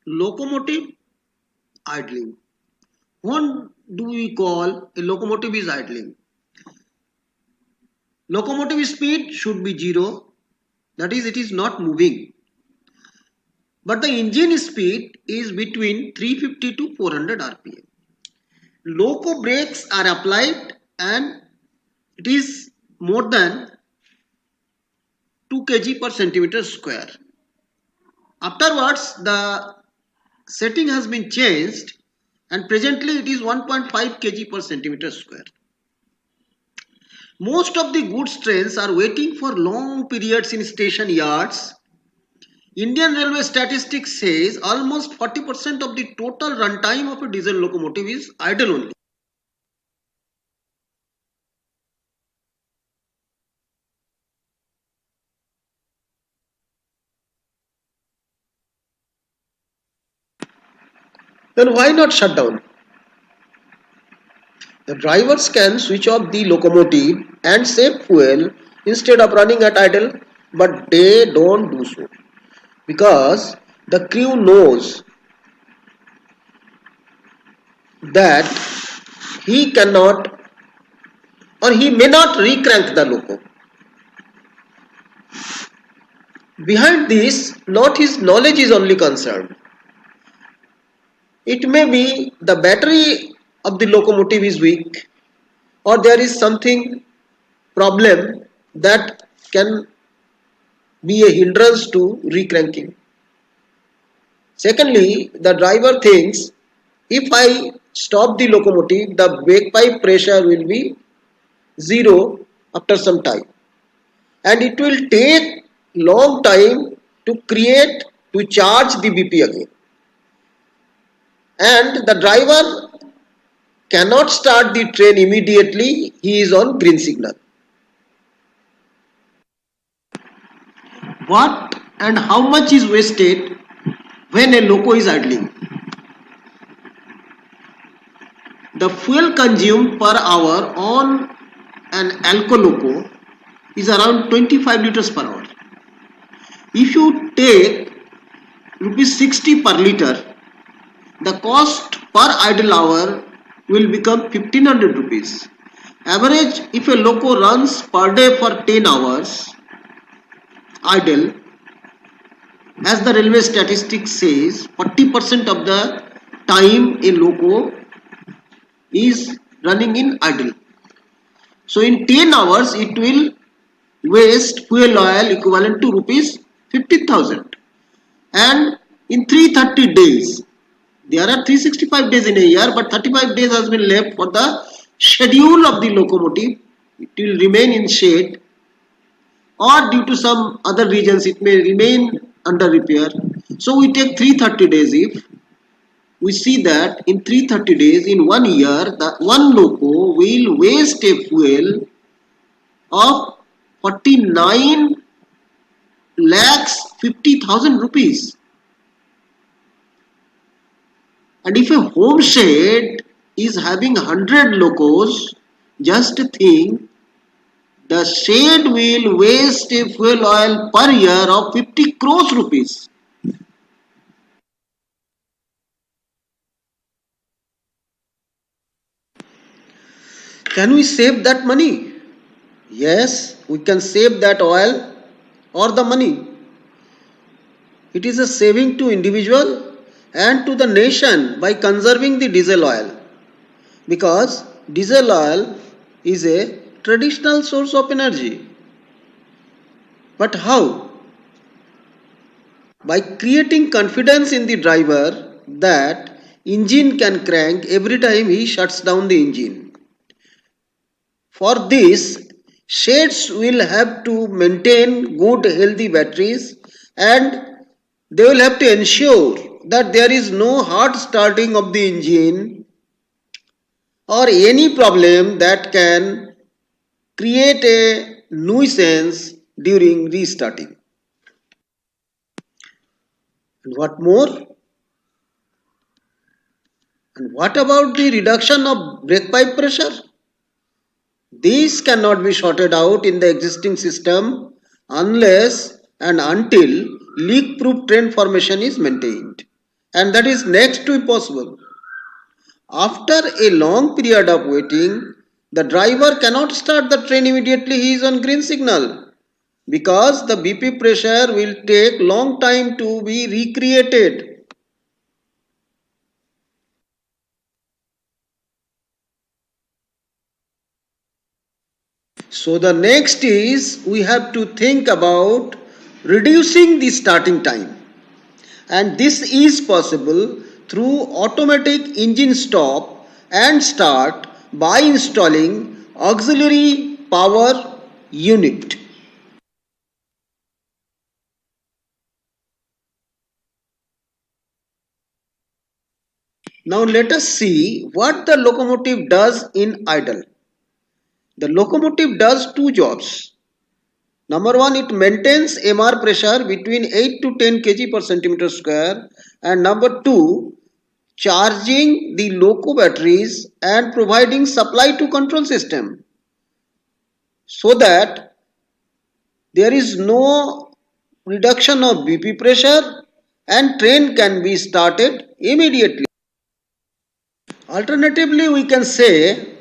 Locomotive idling. What do we call a locomotive is idling? Locomotive speed should be zero, that is, it is not moving. But the engine speed is between 350 to 400 rpm. Loco brakes are applied and it is more than 2 kg per centimeter square. Afterwards, the setting has been changed and presently it is 1.5 kg per centimeter square. Most of the goods trains are waiting for long periods in station yards. Indian Railway statistics says almost 40% of the total runtime of a diesel locomotive is idle only. Then why not shut down? The drivers can switch off the locomotive and save fuel instead of running at idle, but they don't do so because the crew knows that he cannot or he may not recrank the loco. Behind this, not his knowledge is only concerned. It may be the battery of the locomotive is weak or there is something problem that can be a hindrance to recranking. Secondly, the driver thinks if I stop the locomotive, the brake pipe pressure will be zero after some time and it will take long time to charge the BP again. And the driver cannot start the train immediately, he is on green signal. What and how much is wasted when a loco is idling? The fuel consumed per hour on an Alco loco is around 25 liters per hour. If you take rupees 60 per liter, the cost per idle hour will become 1500 rupees. Average, if a loco runs per day for 10 hours idle, as the railway statistics says, 40% of the time a loco is running in idle. So in 10 hours it will waste fuel oil equivalent to rupees 50,000. And in 330 days, there are 365 days in a year, but 35 days has been left for the schedule of the locomotive. It will remain in shade or due to some other reasons it may remain under repair. So we take 330 days. If we see that in 330 days in 1 year, the one loco will waste a fuel of 49 lakhs 50,000 rupees. And if a homestead is having 100 locos, just think the shed will waste a fuel oil per year of 50 crores rupees. Can we save that money? Yes, we can save that oil or the money. It is a saving to individual and to the nation by conserving the diesel oil, because diesel oil is a traditional source of energy. But how? By creating confidence in the driver that engine can crank every time he shuts down the engine. For this, sheds will have to maintain good healthy batteries and they will have to ensure that there is no hard starting of the engine or any problem that can create a nuisance during restarting. And what more? And what about the reduction of brake pipe pressure? These cannot be sorted out in the existing system unless and until leak-proof train formation is maintained. and that is next to impossible. After a long period of waiting, the driver cannot start the train immediately he is on green signal because the BP pressure will take long time to be recreated. So the next is we have to think about reducing the starting time, and this is possible through automatic engine stop and start by installing auxiliary power unit. Now let us see what the locomotive does in idle. The locomotive does two jobs. Number one, it maintains MR pressure between 8 to 10 kg per centimeter square, and number two, charging the loco batteries and providing supply to control system so that there is no reduction of BP pressure and train can be started immediately. Alternatively, we can say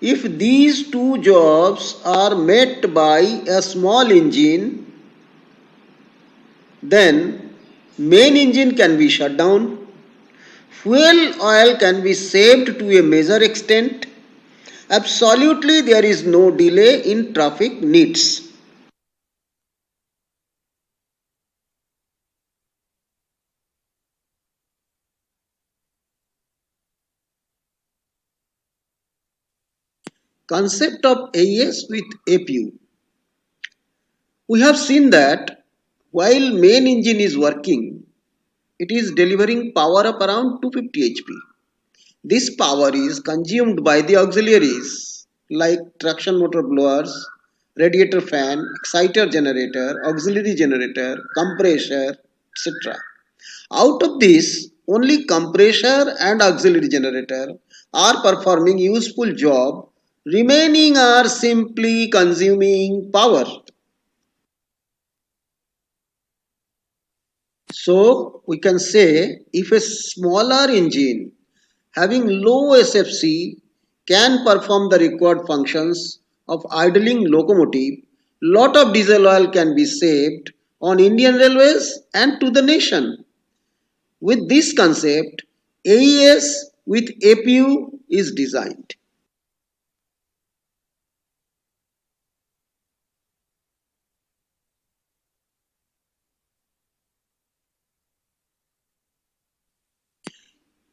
if these two jobs are met by a small engine, then main engine can be shut down, fuel oil can be saved to a major extent, absolutely there is no delay in traffic needs. Concept of AES with APU. We have seen that while main engine is working, it is delivering power of around 250 HP. This power is consumed by the auxiliaries like traction motor blowers, radiator fan, exciter generator, auxiliary generator, compressor, etc. Out of this, only compressor and auxiliary generator are performing useful job, remaining are simply consuming power. So we can say if a smaller engine having low SFC can perform the required functions of idling locomotive, lot of diesel oil can be saved on Indian Railways and to the nation. With this concept, AES with APU is designed.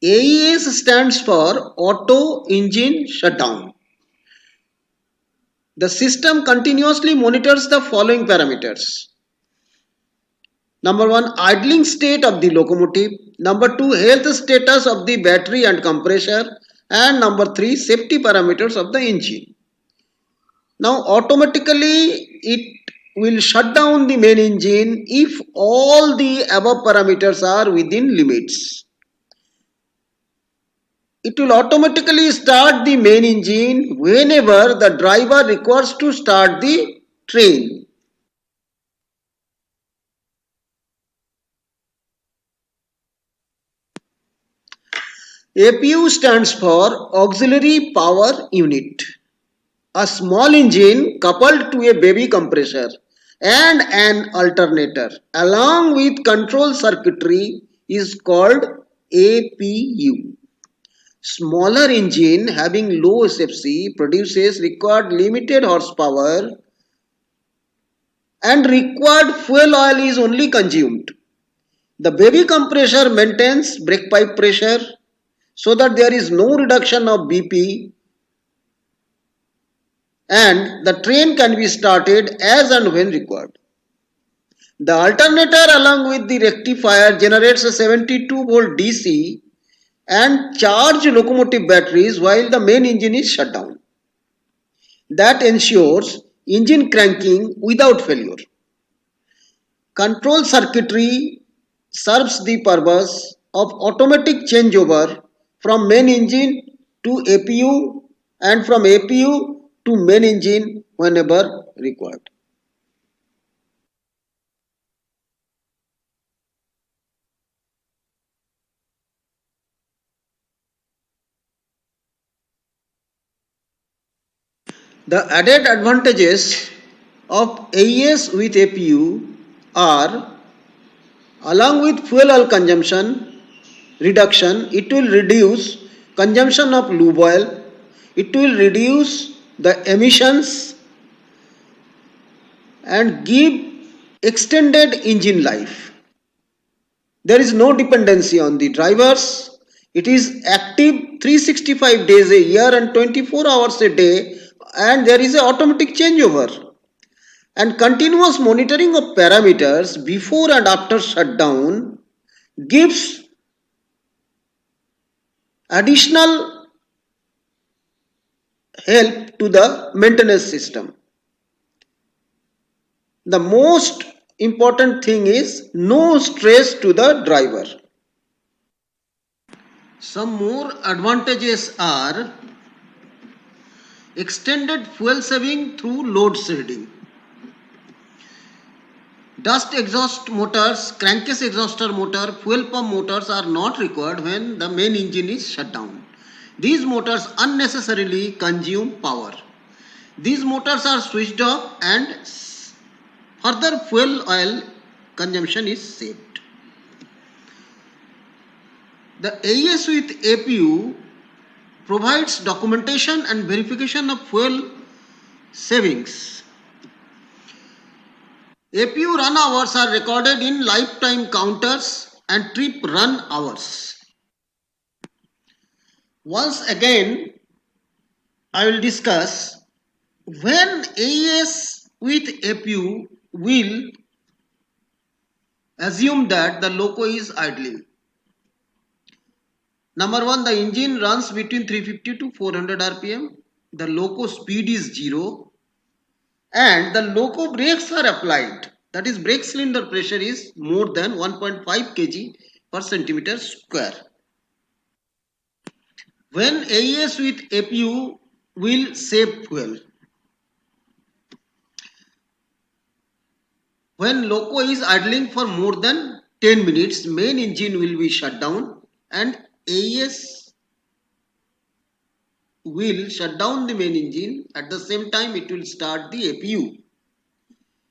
AES stands for Auto Engine Shutdown. The system continuously monitors the following parameters. Number one, idling state of the locomotive. Number two, health status of the battery and compressor. And number three, safety parameters of the engine. Now, automatically it will shut down the main engine if all the above parameters are within limits. It will automatically start the main engine whenever the driver requires to start the train. APU stands for Auxiliary Power Unit. A small engine coupled to a baby compressor and an alternator along with control circuitry is called APU. Smaller engine having low SFC produces required limited horsepower and required fuel oil is only consumed. The baby compressor maintains brake pipe pressure so that there is no reduction of BP and the train can be started as and when required. The alternator along with the rectifier generates a 72-volt DC and charge locomotive batteries while the main engine is shut down. That ensures engine cranking without failure. Control circuitry serves the purpose of automatic changeover from main engine to APU and from APU to main engine whenever required. The added advantages of AES with APU are, along with fuel oil consumption reduction, it will reduce consumption of lube oil, it will reduce the emissions and give extended engine life. There is no dependency on the drivers. It is active 365 days a year and 24 hours a day, and there is an automatic changeover. And continuous monitoring of parameters before and after shutdown gives additional help to the maintenance system. The most important thing is no stress to the driver. Some more advantages are extended fuel saving through load shedding. Dust exhaust motors, crankcase exhauster motor, fuel pump motors are not required when the main engine is shut down. These motors unnecessarily consume power. These motors are switched off and further fuel oil consumption is saved. The AES with APU provides documentation and verification of fuel savings. APU run hours are recorded in lifetime counters and trip run hours. Once again, I will discuss when AES with APU will assume that the loco is idling. Number one, the engine runs between 350 to 400 RPM. The loco speed is 0 and the loco brakes are applied. That is, brake cylinder pressure is more than 1.5 kg per centimeter square. When AES with APU will save fuel. When loco is idling for more than 10 minutes, main engine will be shut down and AES will shut down the main engine. At the same time, it will start the APU.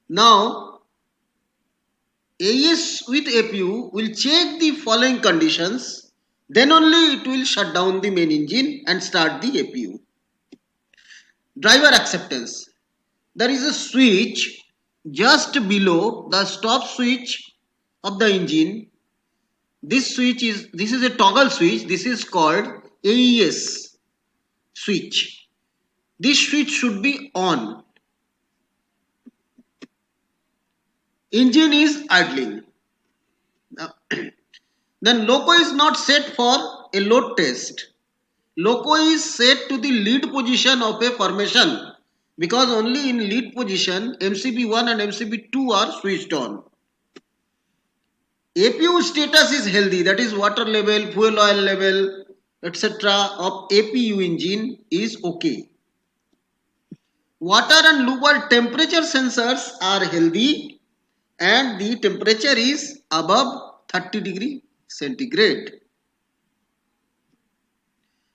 Now, AES with APU will check the following conditions. Then only it will shut down the main engine and start the APU. Driver acceptance. There is a switch just below the stop switch of the engine. This is a toggle switch. This is called AES switch. This switch should be on. Engine is idling. Now, then loco is not set for a load test. Loco is set to the lead position of a formation because only in lead position MCB1 and MCB2 are switched on. APU status is healthy, that is water level, fuel oil level, etc. of APU engine is okay. Water and lube oil temperature sensors are healthy and the temperature is above 30 degree centigrade.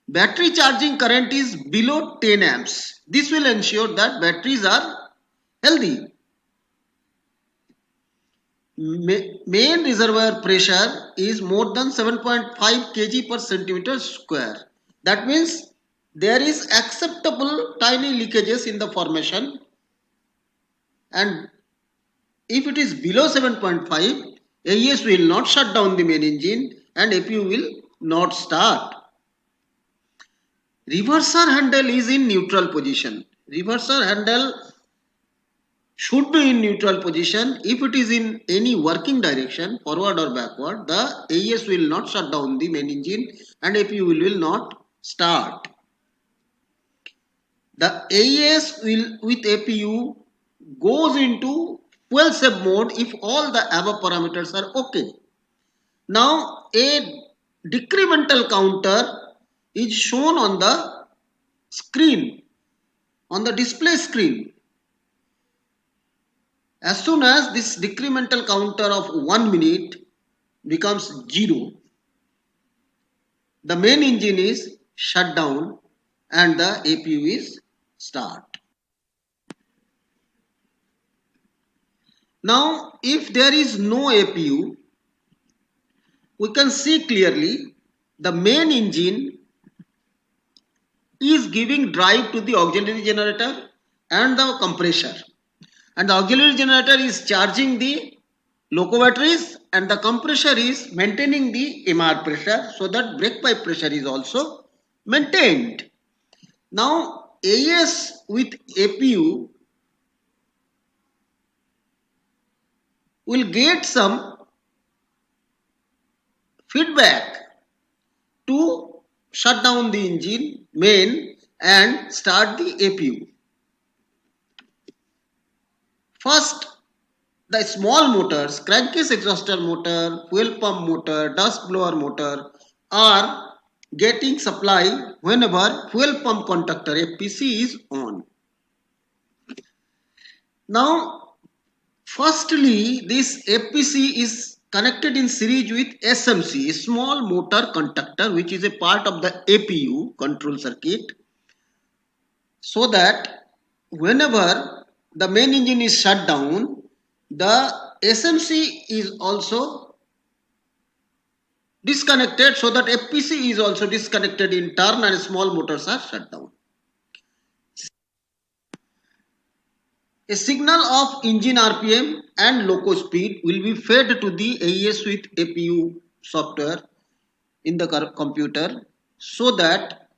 Battery charging current is below 10 amps. This will ensure that batteries are healthy. Main reservoir pressure is more than 7.5 kg per centimeter square. That means there is acceptable tiny leakages in the formation, and if it is below 7.5, AES will not shut down the main engine and APU will not start. Reverser handle is in neutral position. Reverser handle should be in neutral position. If it is in any working direction, forward or backward, the AES will not shut down the main engine and APU will not start. The AES with APU goes into fuel save mode if all the above parameters are okay. Now a decremental counter is shown on the screen, on the display screen. As soon as this decremental counter of 1 minute becomes 0, the main engine is shut down and the APU is start. Now, if there is no APU, we can see clearly the main engine is giving drive to the auxiliary generator and the compressor, and the auxiliary generator is charging the loco batteries and the compressor is maintaining the MR pressure, so that brake pipe pressure is also maintained. Now AES with APU will get some feedback to shut down the engine main and start the APU. First, the small motors, crankcase exhauster motor, fuel pump motor, dust blower motor are getting supply whenever fuel pump contactor FPC is on. Now, firstly, this FPC is connected in series with SMC, a small motor contactor, which is a part of the APU control circuit, so that whenever the main engine is shut down, the SMC is also disconnected, so that FPC is also disconnected in turn and small motors are shut down. A signal of engine RPM and loco speed will be fed to the AES with APU software in the computer, so that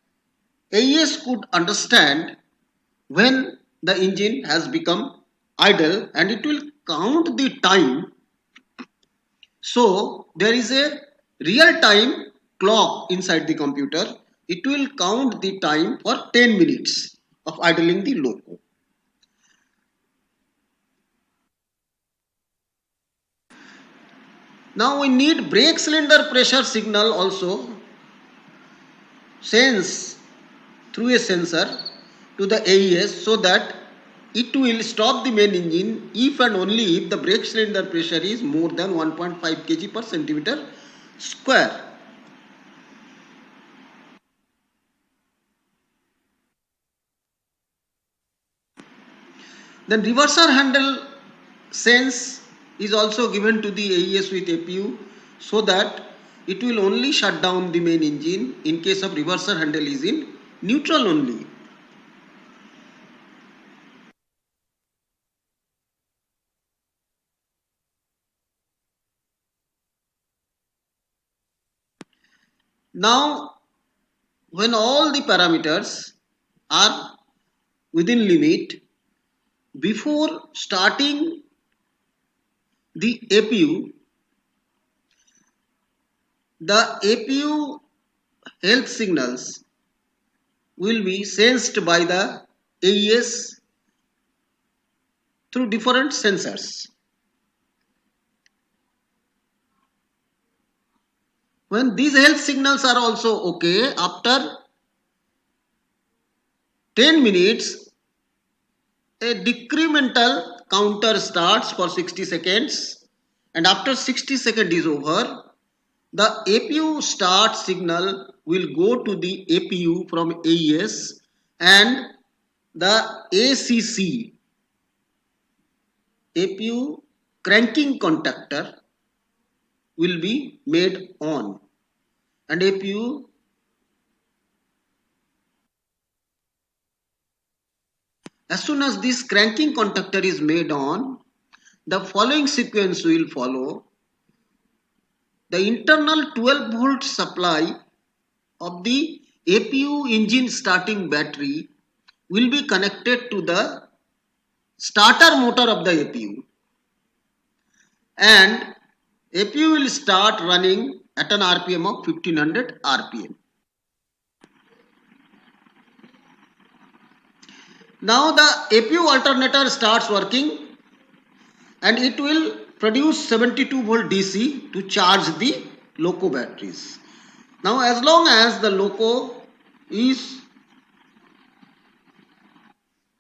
AES could understand when the engine has become idle, and it will count the time. So there is a real time clock inside the computer. It will count the time for 10 minutes of idling the loco. Now we need brake cylinder pressure signal also sense through a sensor to the AES, so that it will stop the main engine if and only if the brake cylinder pressure is more than 1.5 kg per centimeter square. Then reverser handle sense is also given to the AES with APU, so that it will only shut down the main engine in case of reverser handle is in neutral only. Now, when all the parameters are within limit, before starting the APU, the APU health signals will be sensed by the AES through different sensors. When these health signals are also okay, after 10 minutes, a decremental counter starts for 60 seconds, and after 60 seconds is over, the APU start signal will go to the APU from AES, and the ACC, APU cranking contactor, will be made on, and APU as soon as this cranking contactor is made on, the following sequence will follow. The internal 12 volt supply of the APU engine starting battery will be connected to the starter motor of the APU, and APU will start running at an RPM of 1500 RPM. Now the APU alternator starts working, and it will produce 72 volt DC to charge the loco batteries. Now as long as the loco is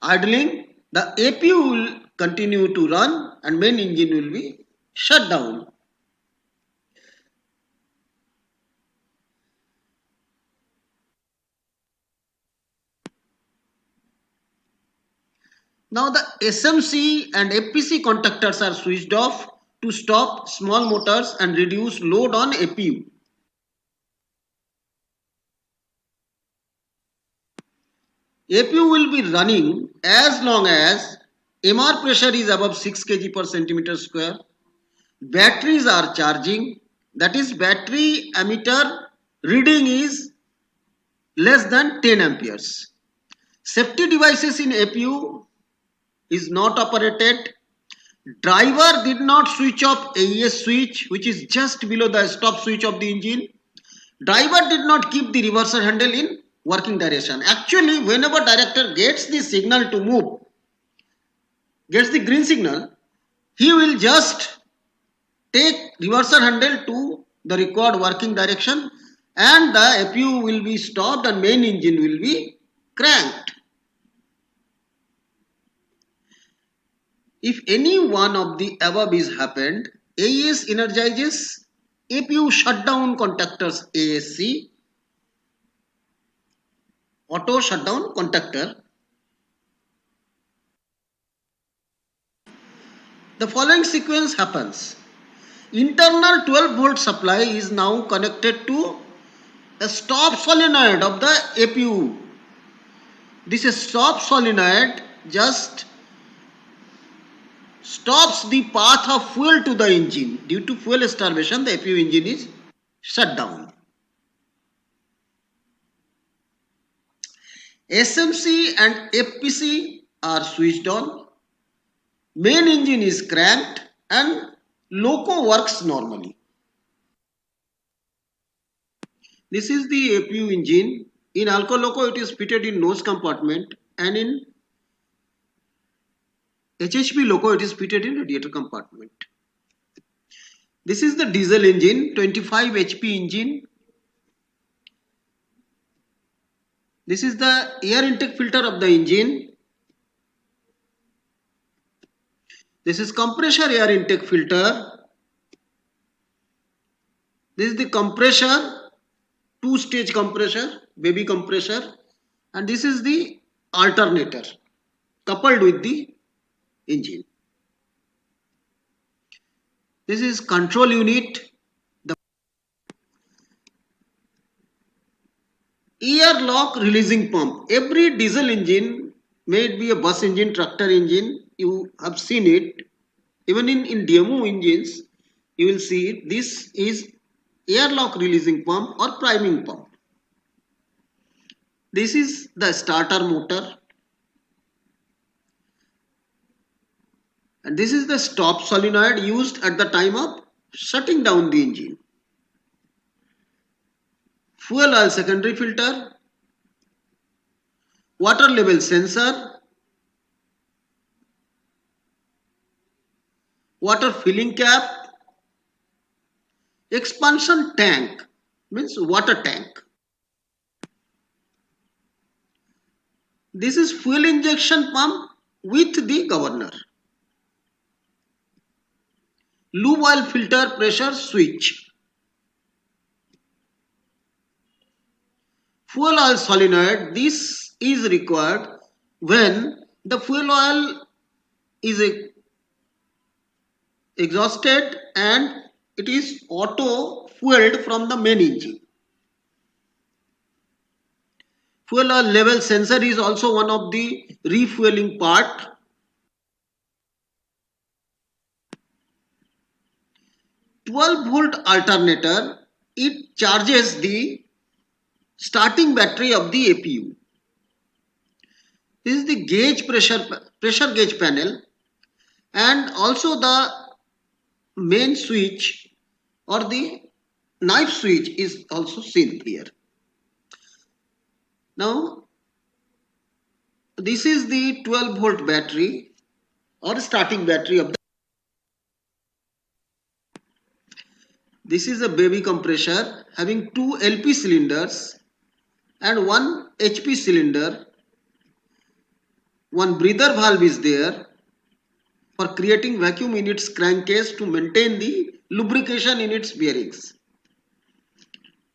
idling, the APU will continue to run and main engine will be shut down. Now the SMC and FPC contactors are switched off to stop small motors and reduce load on APU. APU will be running as long as MR pressure is above 6 kg per centimeter square. Batteries are charging, that is battery ammeter reading is less than 10 amperes. Safety devices in APU is not operated. Driver did not switch off AES switch, which is just below the stop switch of the engine. Driver did not keep the reverser handle in working direction. Actually, whenever director gets the signal to move, gets the green signal, he will just take reverser handle to the required working direction and the APU will be stopped and main engine will be cranked. If any one of the above is happened, AES energizes APU shutdown contactors ASC, auto shutdown contactor. The following sequence happens. Internal 12 volt supply is now connected to a stop solenoid of the APU. This stop solenoid just stops the path of fuel to the engine. Due to fuel starvation, the APU engine is shut down. SMC and FPC are switched on. Main engine is cranked and loco works normally. This is the APU engine. In Alco Loco it is fitted in nose compartment and in HHP Loco it is fitted in radiator compartment. This is the diesel engine, 25 HP engine. This is the air intake filter of the engine. This is compressor air intake filter. This is the compressor, two-stage compressor, baby compressor, and this is the alternator coupled with the engine. This is control unit. The air lock releasing pump. Every diesel engine, may it be a bus engine, tractor engine, you have seen it. Even in demo engines, you will see it. This is air lock releasing pump or priming pump. This is the starter motor. And this is the stop solenoid used at the time of shutting down the engine. Fuel oil secondary filter, water level sensor, water filling cap, expansion tank means water tank. This is fuel injection pump with the governor. Lube oil filter pressure switch. Fuel oil solenoid, this is required when the fuel oil is exhausted and it is auto fueled from the main engine. Fuel oil level sensor is also one of the refueling part. "12-volt alternator, it charges the starting battery of the APU. This is the gauge pressure gauge panel and also the main switch or the knife switch is also seen here. Now this is the 12-volt battery or starting battery of the. This is a baby compressor having two LP cylinders and one HP cylinder. One breather valve is there for creating vacuum in its crankcase to maintain the lubrication in its bearings.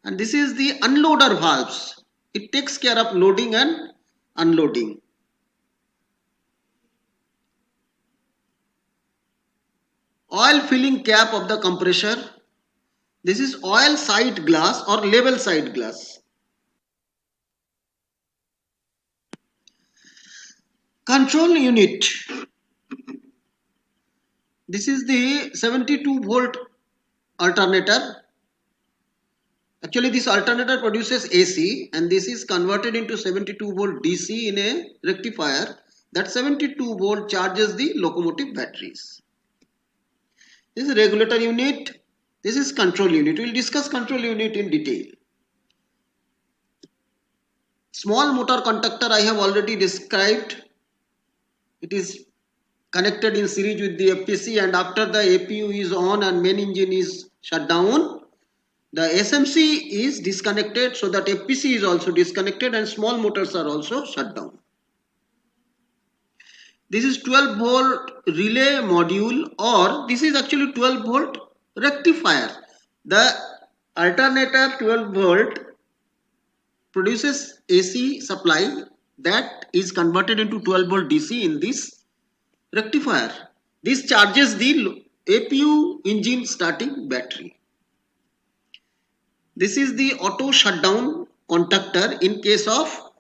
And this is the unloader valves. It takes care of loading and unloading. oil filling cap of the compressor. This is oil side glass or level side glass. Control unit. This is the 72 volt alternator. Actually, this alternator produces AC and this is converted into 72 volt DC in a rectifier. That 72 volt charges the locomotive batteries. This is regulator unit. This is control unit. We will discuss control unit in detail. Small motor conductor I have already described. It is connected in series with the FPC, and after the APU is on and main engine is shut down, the SMC is disconnected, so that FPC is also disconnected and small motors are also shut down. This is 12 volt relay module, or this is actually 12 volt rectifier. The alternator 12 volt produces AC supply that is converted into 12 volt DC in this rectifier. This charges the APU engine starting battery. This is the auto shutdown contactor in case of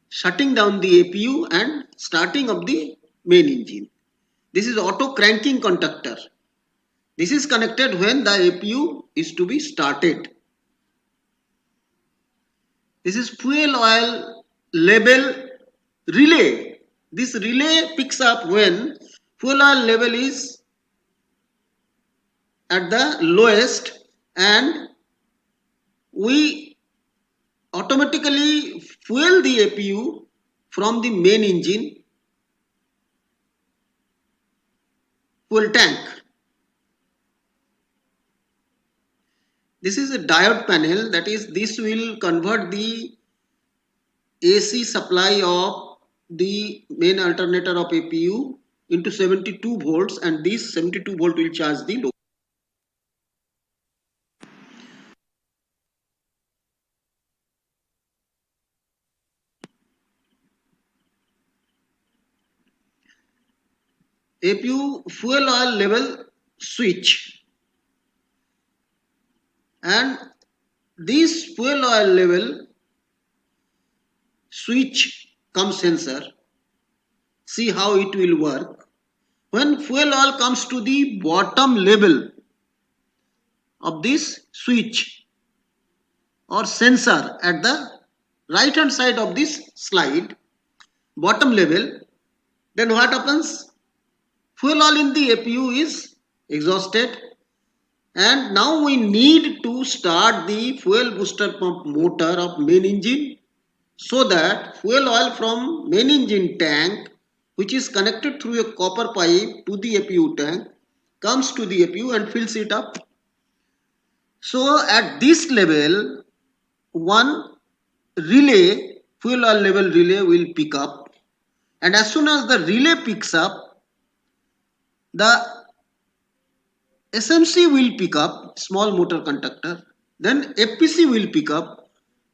shutting down the APU and starting of the main engine. This is auto cranking contactor. This is connected when the APU is to be started. This is fuel oil level relay. This relay picks up when fuel oil level is at the lowest and we automatically fuel the APU from the main engine fuel tank. This is a diode panel, that is, this will convert the AC supply of the main alternator of APU into 72 volts, and this 72 volt will charge the load. APU fuel oil level switch, and this fuel oil level switch cum sensor. See how it will work. When fuel oil comes to the bottom level of this switch or sensor at the right hand side of this slide, bottom level, then what happens? Fuel oil in the APU is exhausted, and now we need to start the fuel booster pump motor of main engine, so that fuel oil from main engine tank, which is connected through a copper pipe to the APU tank, comes to the APU and fills it up. So at this level, one relay, fuel oil level relay, will pick up, and as soon as the relay picks up, the SMC will pick up, small motor conductor, then FPC will pick up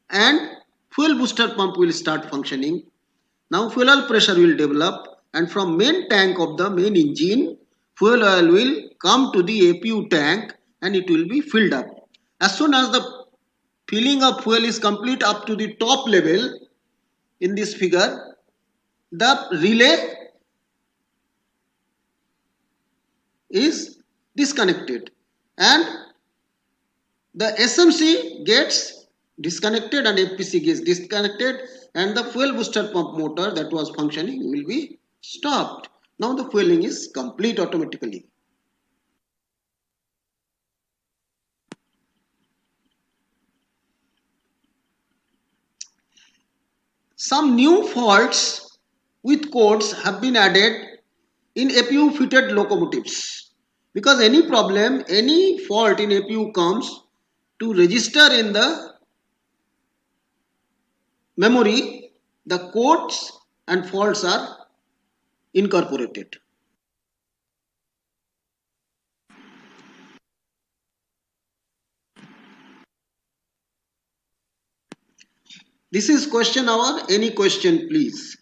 and fuel booster pump will start functioning. Now fuel oil pressure will develop, and from main tank of the main engine, fuel oil will come to the APU tank and it will be filled up. As soon as the filling of fuel is complete up to the top level in this figure, the relay is disconnected and the SMC gets disconnected and FPC gets disconnected, and the fuel booster pump motor that was functioning will be stopped. Now the fueling is complete automatically. Some new faults with codes have been added in APU fitted locomotives, because any problem, any fault in APU comes to register in the memory, the codes and faults are incorporated. This is question hour. Any question, please?